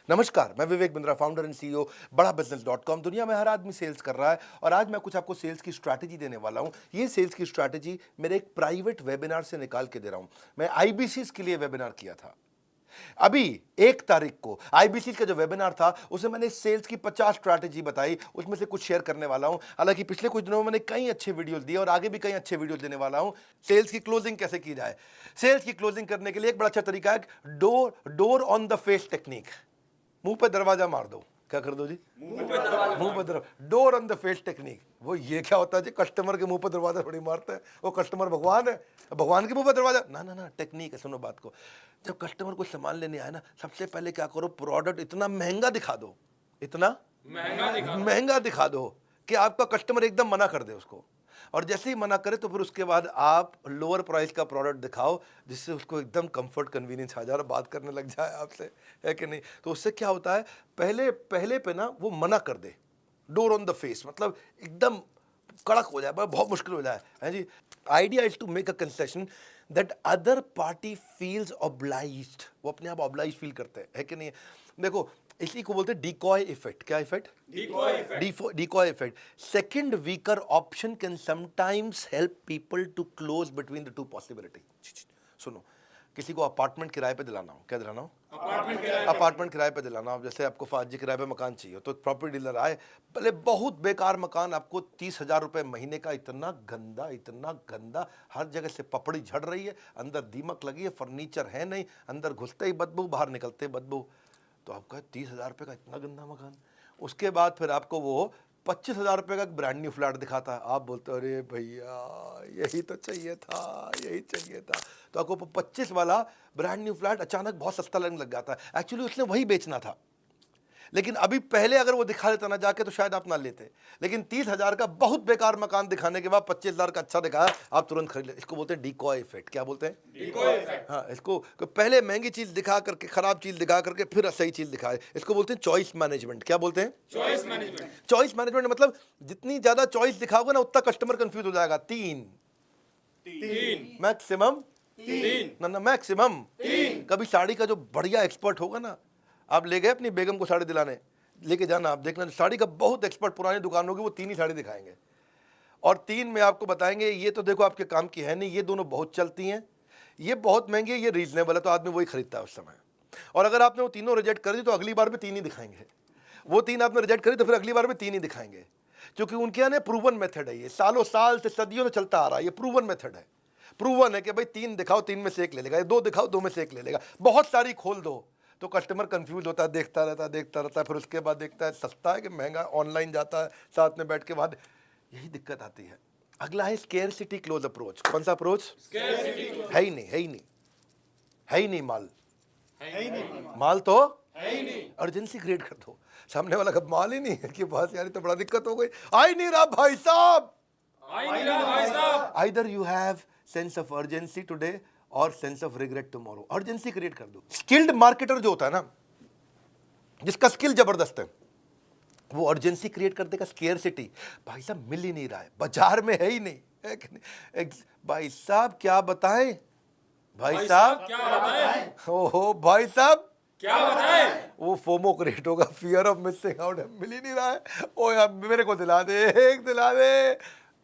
नमस्कार, मैं Vivek Bindra, founder and CEO बड़ा बिजनेस .com। दुनिया में हर आदमी सेल्स कर रहा है और आज मैं कुछ आपको सेल्स की स्ट्रैटेजी देने वाला हूं। ये सेल्स की स्ट्रैटेजी मेरे एक प्राइवेट वेबिनार से निकाल के दे रहा हूं। मैं आईबीसी के लिए वेबिनार किया था। अभी 1 तारीख को आईबीसी का जो वेबिनार था उसमें मैंने सेल्स की 50 स्ट्रैटेजी बताई, उसमें से कुछ शेयर करने वाला हूं। हालांकि पिछले कुछ दिनों में मैंने कई अच्छे वीडियोस दिए और आगे भी कई अच्छे वीडियोस देने वाला हूं। सेल्स की क्लोजिंग कैसे की जाए। सेल्स की क्लोजिंग करने के लिए एक बड़ा अच्छा तरीका है door on the face technique. मुंह पे दरवाजा मार दो। क्या कर दो जी? मुंह पे दरवाजा। Door on the face technique. वो ये क्या होता है जी? कस्टमर के मुंह पे दरवाजा थोड़ी मारते हैं। वो कस्टमर भगवान है, भगवान के मुंह पे दरवाजा ना ना ना। टेक्निक है, सुनो बात को। जब कस्टमर को सामान लेने आए ना, सबसे पहले क्या करो, प्रोडक्ट इतना महंगा दिखा दो, इतना महंगा दिखा दो कि आपका कस्टमर एकदम मना कर दे उसको। और जैसे ही मना करे तो फिर उसके बाद आप लोअर प्राइस का प्रोडक्ट दिखाओ जिससे उसको एकदम कंफर्ट कन्वीनियंस आ जाए और बात करने लग जाए आपसे, है कि नहीं? तो उससे क्या होता है, पहले पहले पे ना वो मना कर दे। डोर ऑन द फेस मतलब एकदम कड़क हो जाए, बहुत मुश्किल हो जाए, है जी। Idea is to make a concession that other party feels obliged. वो अपने आप ऑब्लाइज फील करते हैं, है कि नहीं? देखो, इसी को बोलते हैं डिकॉय इफेक्ट। क्या effect? Decoy effect. Second weaker option can sometimes help people to close between the two possibility. सुनो, किसी को अपार्टमेंट किराए पे दिलाना हो, क्या दिलाना हो? अपार्टमेंट किराए पे दिलाना हो। जैसे आपको फाजी किराए पे मकान चाहिए तो एक प्रॉपर्टी डीलर आए, भले बहुत बेकार मकान, आपको 30,000 रुपए महीने का, इतना गंदा, हर जगह से पपड़ी झड़ रही है, अंदर दीमक लगी है, फर्नीचर है नहीं, अंदर घुसते ही बदबू, बाहर निकलते ही बदबू। तो आपका 30,000 रुपये का इतना गंदा मकान। उसके बाद फिर आपको वो 25,000 रुपये का ब्रांड न्यू फ्लैट दिखाता है। आप बोलते हो अरे भैया यही तो चाहिए था, यही चाहिए था। तो आपको 25 वाला ब्रांड न्यू फ्लैट अचानक बहुत सस्ता लगने लग जाता है। एक्चुअली उसने वही बेचना था, लेकिन अभी पहले अगर वो दिखा देता ना जाके तो शायद आप ना लेते। लेकिन 30,000 का बहुत बेकार मकान दिखाने के बाद 25,000 का अच्छा दिखाया, आप तुरंत खरीद ले। इसको बोलते हैं डिकॉय इफेक्ट। क्या बोलते हैं? Decoy effect. हाँ, इसको पहले महंगी चीज दिखा करके, खराब चीज दिखा करके, फिर सही चीज दिखाए। इसको बोलते हैं चॉइस मैनेजमेंट। क्या बोलते हैं? Choice management. चॉइस मैनेजमेंट मतलब जितनी ज्यादा चॉइस दिखाओगे ना उतना कस्टमर कंफ्यूज हो जाएगा। तीन मैक्सिमम, ना मैक्सिमम। कभी साड़ी का जो बढ़िया एक्सपर्ट होगा ना, आप ले गए अपनी बेगम को साड़ी दिलाने, लेके जाना, आप देखना साड़ी का बहुत एक्सपर्ट पुरानी दुकान होगी, वो 3 ही साड़ी दिखाएंगे और 3 में आपको बताएंगे ये तो देखो आपके काम की है नहीं, ये दोनों बहुत चलती हैं, ये बहुत महंगी है, ये रीजनेबल है। तो आदमी वही खरीदता है उस समय। और अगर आपने वो तीनों रिजेक्ट कर दी तो अगली बार भी 3 ही दिखाएंगे। वो 3 आपने रिजेक्ट करी तो फिर अगली बार भी 3 ही दिखाएंगे, क्योंकि उनके यहाँ प्रूवन मेथड है। ये सालों साल से, सदियों से चलता आ रहा है। ये प्रूवन मेथड है। प्रूवन है कि भाई 3 दिखाओ, 3 में से 1 ले लेगा, 2 दिखाओ, 2 में से 1 ले लेगा। बहुत सारी खोल दो तो कस्टमर कंफ्यूज होता है, देखता रहता है, फिर उसके बाद देखता है सस्ता है कि महंगा, ऑनलाइन जाता है, साथ में बैठ के बाद यही दिक्कत आती है। अगला है स्केर्सिटी क्लोज अप्रोच। कौन सा अप्रोच? है ही नहीं, है ही नहीं, है ही नहीं माल, माल तो है ही नहीं। अर्जेंसी क्रिएट कर दो। सामने वाला का माल ही नहीं है कि बस यार तो बड़ा दिक्कत हो गई, आई नहीं रहा भाई साहब। Either you have sense of urgency today और sense of regret tomorrow. Urgency create कर दो। स्किल्ड मार्केटर जो होता है ना, जिसका स्किल जबरदस्त है, वो अर्जेंसी क्रिएट कर देगा। स्केर्सिटी, भाई साहब मिल ही नहीं रहा है, बाजार में है ही नहीं, है कि नहीं? भाई साहब क्या बताएं, भाई साहब क्या बताएं, ओहो भाई साहब क्या बताएं। वो फोमो क्रिएट होगा, फियर ऑफ मिसिंग आउट, मिल ही नहीं रहा है, ओ यार मेरे को दिला दे, एक दिला दे,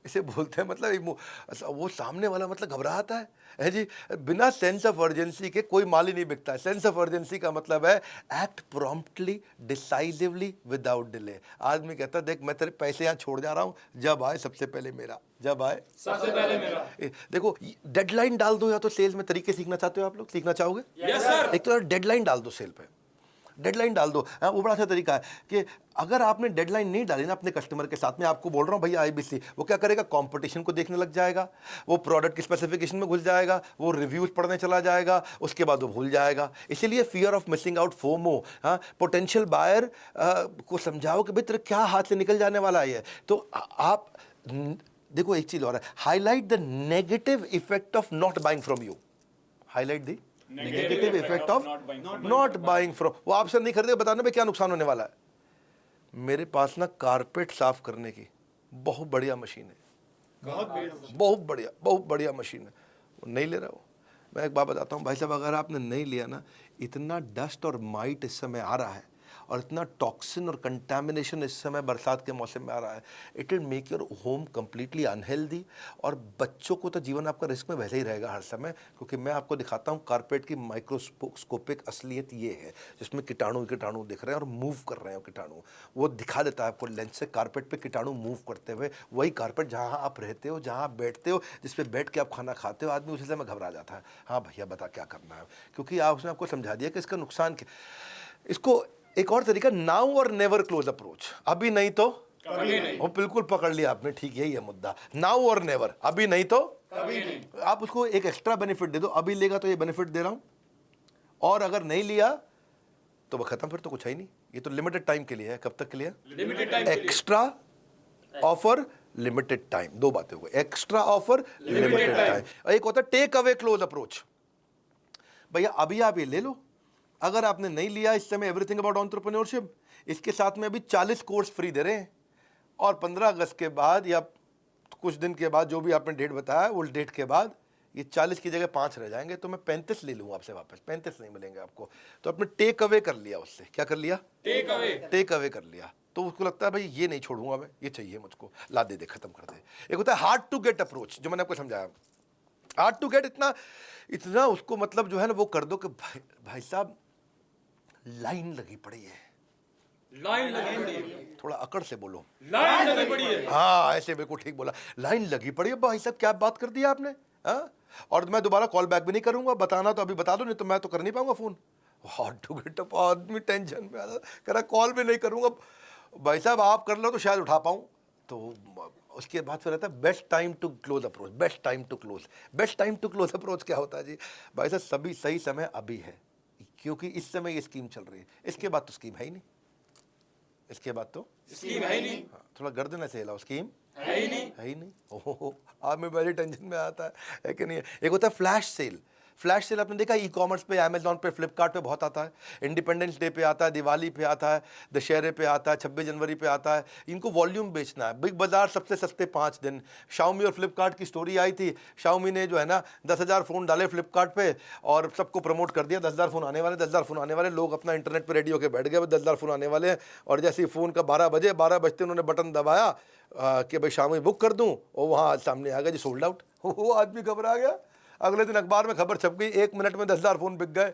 इसे बोलते हैं। मतलब वो सामने वाला मतलब घबराता है जी। बिना सेंस ऑफ अर्जेंसी के कोई माल ही नहीं बिकता है। सेंस ऑफ अर्जेंसी का मतलब है act promptly, decisively, without delay. आदमी कहता है देख मैं तेरे पैसे यहाँ छोड़ जा रहा हूँ, जब आए सबसे पहले मेरा, जब आए सबसे पहले मेरा। देखो डेडलाइन डाल दो, या तो सेल्स में तरीके सीखना चाहते हो आप लोग, सीखना चाहोगे? Yes sir. एक तो डेडलाइन डाल दो, सेल पे डेडलाइन डाल दो। हाँ, वो बड़ा अच्छा तरीका है कि अगर आपने डेडलाइन नहीं डाली ना अपने कस्टमर के साथ में, आपको बोल रहा हूँ भैया आईबीसी, वो क्या करेगा, कंपटीशन को देखने लग जाएगा, वो प्रोडक्ट की स्पेसिफिकेशन में घुस जाएगा, वो रिव्यूज पढ़ने चला जाएगा, उसके बाद वो भूल जाएगा। इसीलिए fear of missing out, FOMO. हाँ, पोटेंशियल बायर को समझाओ कि भाई तेरे क्या हाथ से निकल जाने वाला है। तो आप देखो एक चीज और है, highlight the negative effect of not buying from you. Highlight the negative effect of not buying from. वो आपसे नहीं खरीदे, बताने में क्या नुकसान होने वाला है। मेरे पास ना कारपेट साफ करने की बहुत बढ़िया मशीन है, बहुत बढ़िया मशीन है, वो नहीं ले रहा वो। मैं एक बात बताता हूँ भाई साहब, अगर आपने नहीं लिया ना, इतना डस्ट और माइट इस समय आ रहा है और इतना टॉक्सिन और कंटामिनेशन इस समय बरसात के मौसम में आ रहा है, it will make your home completely unhealthy. और बच्चों को तो जीवन आपका रिस्क में वैसे ही रहेगा हर समय, क्योंकि मैं आपको दिखाता हूँ कारपेट की माइक्रोस्कोपिक असलियत ये है, जिसमें कीटाणु कीटाणु दिख रहे हैं और मूव कर रहे हैं। कीटाणु वो दिखा देता है आपको लेंस से, कारपेट पे कीटाणु मूव करते हुए। वही कारपेट जहाँ आप रहते हो, जहाँ आप बैठते हो, जिस पे बैठ के आप खाना खाते हो, आदमी उसी समय घबरा जाता है, हाँ भैया बता क्या करना है, क्योंकि आप उसने आपको समझा दिया कि इसका नुकसान क्या। इसको एक और तरीका, नाउ और नेवर क्लोज अप्रोच, अभी नहीं तो कभी नहीं। वो बिल्कुल पकड़ लिया आपने, ठीक यही है मुद्दा, नाउ और नेवर, अभी नहीं तो कभी नहीं। आप उसको एक एक्स्ट्रा बेनिफिट दे दो, अभी लेगा तो ये बेनिफिट दे रहा हूं, और अगर नहीं लिया तो वह खत्म, फिर तो कुछ है ही नहीं। ये तो लिमिटेड टाइम के लिए है। कब तक के लिए? Limited time. Extra offer, limited time, दो बातें हो गई, एक्स्ट्रा ऑफर, लिमिटेड टाइम। एक होता है टेक अवे क्लोज अप्रोच, भैया अभी आप ये ले लो, अगर आपने नहीं लिया इस समय एवरीथिंग अबाउट एंटरप्रेन्योरशिप, इसके साथ में अभी 40 कोर्स फ्री दे रहे हैं, और 15 अगस्त के बाद या कुछ दिन के बाद, जो भी आपने डेट बताया, उस डेट के बाद ये 40 की जगह 5 रह जाएंगे, तो मैं 35 ले लूँगा आपसे वापस, 35 नहीं मिलेंगे आपको। तो आपने टेक अवे कर लिया उससे, क्या कर लिया? टेक अवे कर लिया। तो उसको लगता है भाई ये नहीं छोड़ूंगा मैं, ये चाहिए मुझको, ला दे दे, खत्म कर दे। एक होता है हार्ड टू गेट अप्रोच, जो मैंने आपको समझाया। हार्ड टू गेट इतना उसको मतलब जो है ना वो कर दो कि भाई साहब लाइन लगी पड़ी है, लाइन लगी पड़ी है, थोड़ा अकड़ से बोलो, लाइन लगी पड़ी है। हाँ ऐसे बिल्कुल ठीक बोला, लाइन लगी पड़ी है। भाई साहब क्या बात कर दिया आपने, हाँ? और मैं दोबारा कॉल बैक भी नहीं करूंगा, बताना तो अभी बता दो, नहीं तो मैं तो कर नहीं पाऊंगा phone. Hard to get up, आदमी टेंशन में आ कह रहा कॉल भी नहीं करूंगा। भाई साहब आप कर लो तो शायद उठा पाऊं। तो उसके बाद फिर रहता है best time to close approach, best time to close. Best time to close approach क्या होता है जी? भाई साहब सभी सही समय अभी है, क्योंकि इस समय ये स्कीम चल रही है, इसके बाद तो स्कीम है ही नहीं, इसके बाद तो स्कीम है ही नहीं। हाँ, थोड़ा गर्दन ऐसे हिलाओ, स्कीम है ही नहीं, है ही नहीं। ओहो, आप में बड़ी टेंशन में आता है कि नहीं? एक होता है फ्लैश सेल। फ्लैश सेल आपने देखा ई कॉमर्स पे, अमेजॉन पे, फ्लिपकार्ट पे बहुत आता है। इंडिपेंडेंस डे पे आता है, दिवाली पे आता है, दशहरे पे आता है, 26 जनवरी पे आता है। इनको वॉल्यूम बेचना है। बिग बाजार सबसे सस्ते 5 दिन। शाओमी और फ्लिपकार्ट की स्टोरी आई थी, शाओमी ने जो है ना 10,000 फ़ोन डाले फ्लिपकार्ट पे और सबको प्रमोट कर दिया, 10,000 फ़ोन आने वाले, 10,000 फ़ोन आने वाले। लोग अपना इंटरनेट पर रेडी होकर बैठ गए, 10,000 फ़ोन आने वाले हैं। और जैसे ही फ़ोन का 12 बजे, 12 बजते उन्होंने बटन दबाया कि भाई शाओमी बुक कर दूँ, और वहाँ सामने आ गया जी सोल्ड आउट। वो आदमी घबरा गया। अगले दिन अखबार में खबर छप गई, 1 मिनट में 10,000 फ़ोन बिक गए।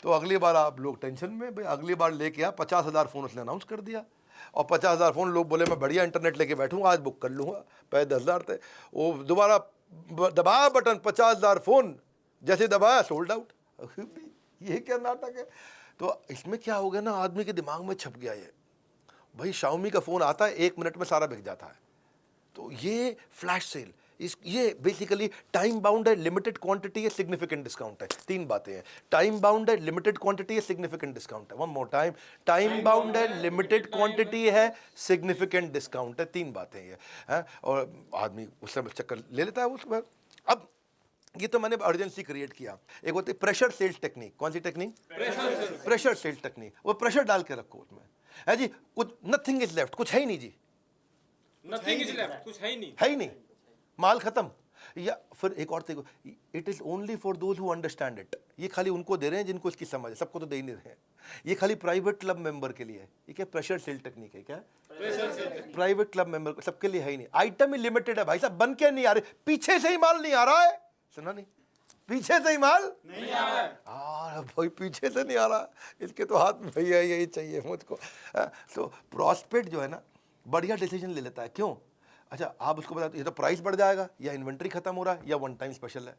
तो अगली बार आप लोग टेंशन में, भाई अगली बार लेके आ, 50,000 फ़ोन उसने अनाउंस कर दिया, और 50,000 फ़ोन लोग बोले मैं बढ़िया इंटरनेट लेके बैठूंगा, आज बुक कर लूँगा। पहले 10,000 थे, वो दोबारा दबाया बटन, 50,000 फ़ोन, जैसे दबाया सोल्ड आउट। ये क्या नाटक है? तो इसमें क्या हो गया ना, आदमी के दिमाग में छप गया ये, भाई शाओमी का फ़ोन आता है 1 मिनट में सारा बिक जाता है। तो ये फ्लैश सेल, ये बेसिकली टाइम बाउंड है, लिमिटेड क्वांटिटी है, सिग्निफिकेंट डिस्काउंट है। 3 बातें हैं, टाइम बाउंड है, लिमिटेड क्वांटिटी है, सिग्निफिकेंट डिस्काउंट है। One more time, time bound है, लिमिटेड क्वांटिटी है, सिग्निफिकेंट डिस्काउंट है। 3 बातें ये हैं, और आदमी उस समय चक्कर ले लेता है उसमें। अब ये तो मैंने अर्जेंसी क्रिएट किया। एक होती है प्रेशर सेल्स टेक्निक। कौन सी टेक्निक? Pressure sales technique. वो प्रेशर डाल के रखो उसमें, है जी, कुछ नथिंग इज लेफ्ट, कुछ है ही नहीं जी, नथिंग इज लेफ्ट, कुछ है ही नहीं, है ही नहीं, माल खत्म। या फिर एक और देखो, it is only for those who understand it. ये खाली उनको दे रहे हैं जिनको इसकी समझ है, सबको तो दे ही नहीं रहे हैं। ये खाली प्राइवेट क्लब मेंबर के लिए है। ये क्या प्रेशर सेल टेक्निक है? क्या प्राइवेट क्लब मेंबर, सबके लिए है ही नहीं। आइटम ही लिमिटेड है भाई साहब, बन के नहीं आ रहे, पीछे से ही माल नहीं आ रहा है। सुना नहीं? पीछे से ही माल नहीं आ रहा है। भाई पीछे से नहीं आ रहा, इसके तो हाथ में भैया यही चाहिए मुझको। तो प्रॉस्पेक्ट जो है ना बढ़िया डिसीजन ले लेता है। क्यों? अच्छा आप उसको बताते, ये तो प्राइस बढ़ जाएगा, या इन्वेंट्री खत्म हो रहा है, या वन टाइम स्पेशल है,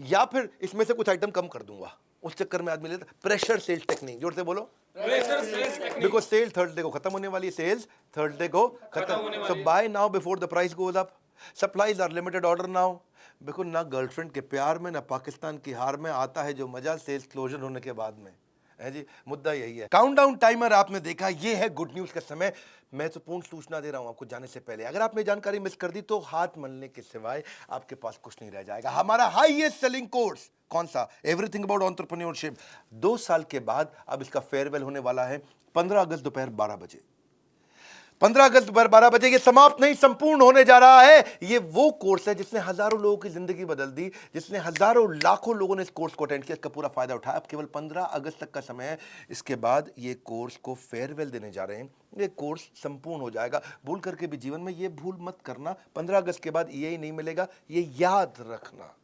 या फिर इसमें से कुछ आइटम कम कर दूंगा। उस चक्कर में आदमी लेता प्रेशर सेल्स टेक्निक। जोर से बोलो, pressure sales technique. Because sale Thursday को खत्म होने वाली है, सेल्स थर्सडे को खत्म। So buy now before the price goes up, supplies are limited order now. बिल्कुल ना गर्लफ्रेंड के प्यार में, ना पाकिस्तान की हार में आता है जो मजा सेल्स क्लोजर होने के बाद में, है जी। मुद्दा यही है। काउंटडाउन टाइमर आपने देखा, ये है गुड न्यूज का समय। मैं तो पूर्ण सूचना दे रहा हूं आपको जाने से पहले, अगर आपने जानकारी मिस कर दी तो हाथ मलने के सिवाय आपके पास कुछ नहीं रह जाएगा। हमारा हाईएस्ट सेलिंग कोर्स कौन सा? Everything about entrepreneurship. 2 साल के बाद अब इसका फेयरवेल होने वाला है 15 अगस्त दोपहर 12 बजे। 15 अगस्त 12 बजे ये समाप्त नहीं, संपूर्ण होने जा रहा है। ये वो कोर्स है जिसने हजारों लोगों की जिंदगी बदल दी, जिसने हजारों लाखों लोगों ने इस कोर्स को अटेंड किया, इसका पूरा फायदा उठाया। अब केवल 15 अगस्त तक का समय है, इसके बाद ये कोर्स को फेयरवेल देने जा रहे हैं। ये कोर्स संपूर्ण हो जाएगा। भूल करके भी जीवन में ये भूल मत करना, 15 अगस्त के बाद ये नहीं मिलेगा, ये याद रखना।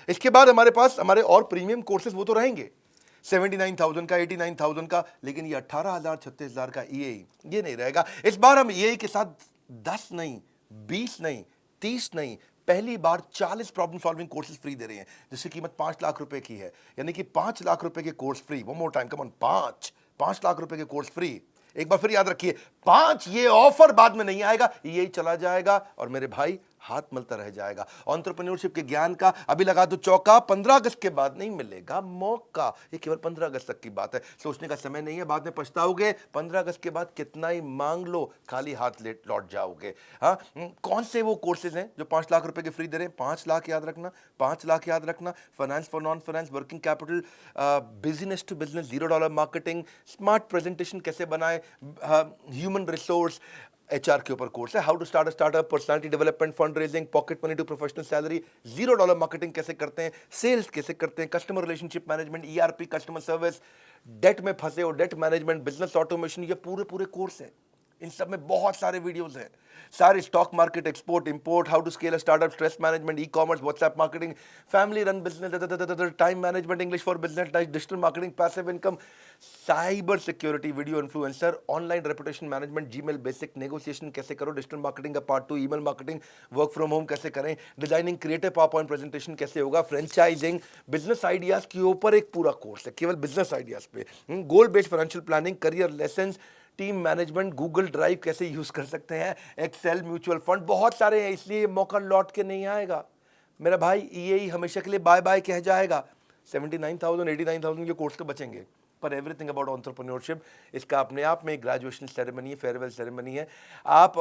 इसके बाद हमारे पास हमारे और प्रीमियम कोर्सेज वो तो रहेंगे, 79,000 का, 89,000 का, लेकिन ये 18,000 36,000 का EAE ये नहीं रहेगा। इस बार हम EAE के साथ 10 नहीं, 20 नहीं, 30 नहीं, पहली बार 40 प्रॉब्लम सॉल्विंग कोर्सेज फ्री दे रहे हैं, जिसकी कीमत 5 लाख रुपए की है। यानी कि 5 लाख रुपए के course free. One more time, come on, 5 lakh रुपए के कोर्स फ्री। एक बार फिर याद रखिए, 5, ये ऑफर बाद में नहीं आएगा, यही चला जाएगा और मेरे भाई हाथ मलता रह जाएगा। एंटरप्रेन्योरशिप के ज्ञान का अभी लगा दो चौका, 15 अगस्त के बाद नहीं मिलेगा मौका। ये केवल 15 अगस्त तक की बात है, सोचने का समय नहीं है, बाद में पछताओगे। 15 अगस्त के बाद कितना ही मांग लो, खाली हाथ लौट जाओगे। हाँ, कौन से वो कोर्सेज हैं जो 5 लाख रुपए के फ्री दे रहे हैं? 5 लाख याद रखना, 5 लाख याद रखना। Finance for non finance, working capital, business to business, $0 marketing, smart presentation कैसे बनाए, ह्यूमन रिसोर्स, HR के ऊपर कोर्स है, how to start a startup, personality development, fund raising, pocket money to professional salary, $0 marketing कैसे करते हैं, sales कैसे करते हैं, customer relationship management, ERP, customer service, debt में फंसे हो, डेट मैनेजमेंट, बिजनेस ऑटोमेशन, ये पूरे कोर्स है। इन सब में बहुत सारे वीडियोस हैं, सारे stock market, export import, how to scale a startup, stress management, ecommerce, WhatsApp marketing, family run business, time management, English for business, digital marketing, passive income, cyber security, video influencer, online reputation management, Gmail basic, negotiation कैसे करो, digital marketing का part 2, email marketing, work from home कैसे करें, designing creative PowerPoint presentation कैसे होगा, franchising, business ideas के ऊपर एक पूरा कोर्स है, केवल बिजनेस आइडियाज पे, गोल based financial planning, career lesson, team management, Google drive कैसे यूज कर सकते हैं, एक्सेल, म्यूचुअल फंड, बहुत सारे हैं। इसलिए ये मौका लौट के नहीं आएगा मेरा भाई, EAE हमेशा के लिए बाय बाय कह जाएगा। 79,000 89,000 के कोर्स तो बचेंगे, पर एवरीथिंग अबाउट एंटरप्रेन्योरशिप, इसका अपने आप में ग्रेजुएशन सेरेमनी है, फेयरवेल सेरेमनी है। आप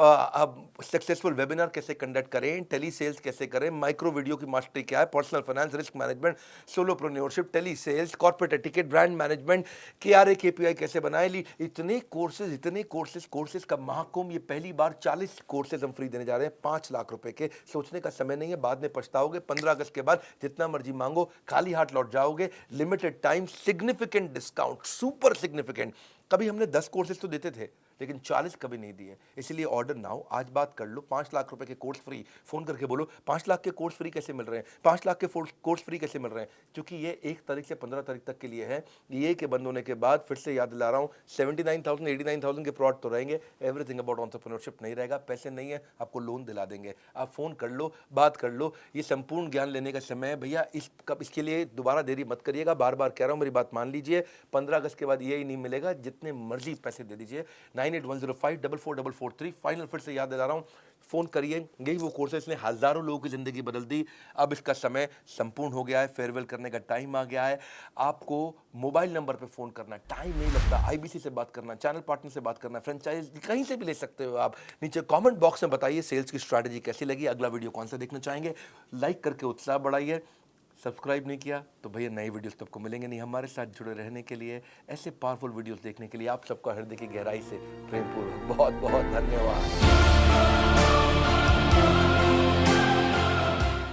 सक्सेसफुल वेबिनार कैसे कंडक्ट करें, टेली सेल्स कैसे करें, माइक्रो वीडियो की मास्टरी क्या है, personal finance, risk management, solopreneurship, telesales, corporate etiquette, brand management, KRA KPI कैसे बनाए ली, इतने कोर्सेज का महाकुंभ। ये पहली बार 40 कोर्सेज हम फ्री देने जा रहे हैं, 5 लाख रुपए के। सोचने का समय नहीं है, बाद में पछताओगे। 15 अगस्त के बाद जितना मर्जी मांगो, खाली हाथ लौट जाओगे। Limited time, significant discount, super significant. कभी हमने 10 कोर्सेज तो देते थे, लेकिन 40 कभी नहीं दिए। इसलिए ऑर्डर नाउ, आज बात कर लो। 5 लाख रुपए के कोर्स फ्री, फोन करके बोलो 5 लाख के कोर्स फ्री कैसे मिल रहे हैं, 5 लाख के कोर्स फ्री कैसे मिल रहे हैं, क्योंकि ये 1 तारीख से 15 तारीख तक के लिए है। ये के बंद होने के बाद फिर से याद दिला रहा हूँ, 79,000 89,000 के प्रोडक्ट तो रहेंगे, एवरीथिंग अबाउट एंटरप्रेन्योरशिप नहीं रहेगा। पैसे नहीं है, आपको लोन दिला देंगे। आप फोन कर लो, बात कर लो। ये संपूर्ण ज्ञान लेने का समय है भैया। इसके लिए दोबारा देरी मत करिएगा, बार बार कह रहा हूँ, मेरी बात मान लीजिए। 15 अगस्त के बाद ये ही नहीं मिलेगा, जितने मर्जी पैसे दे दीजिए। 9810544443, फाइनल फिर से याद दिला रहा हूँ, फोन करिए। यही वो कोर्स है, इसने हजारों लोगों की जिंदगी बदल दी। अब इसका समय संपूर्ण हो गया है, फेयरवेल करने का टाइम आ गया है। आपको मोबाइल नंबर पे फोन करना, टाइम नहीं लगता। IBC से बात करना, चैनल पार्टनर से बात करना, फ्रेंचाइज कहीं से भी ले सकते हो आप। नीचे कमेंट बॉक्स में बताइए सेल्स की स्ट्रैटेजी कैसी लगी, अगला वीडियो कौन सा देखना चाहेंगे। लाइक करके उत्साह बढ़ाइए। सब्सक्राइब नहीं किया तो भैया नई वीडियोस तब को मिलेंगे नहीं। हमारे साथ जुड़े रहने के लिए, ऐसे पावरफुल वीडियोस देखने के लिए आप सबका हृदय की गहराई से प्रेमपूर्वक बहुत बहुत धन्यवाद।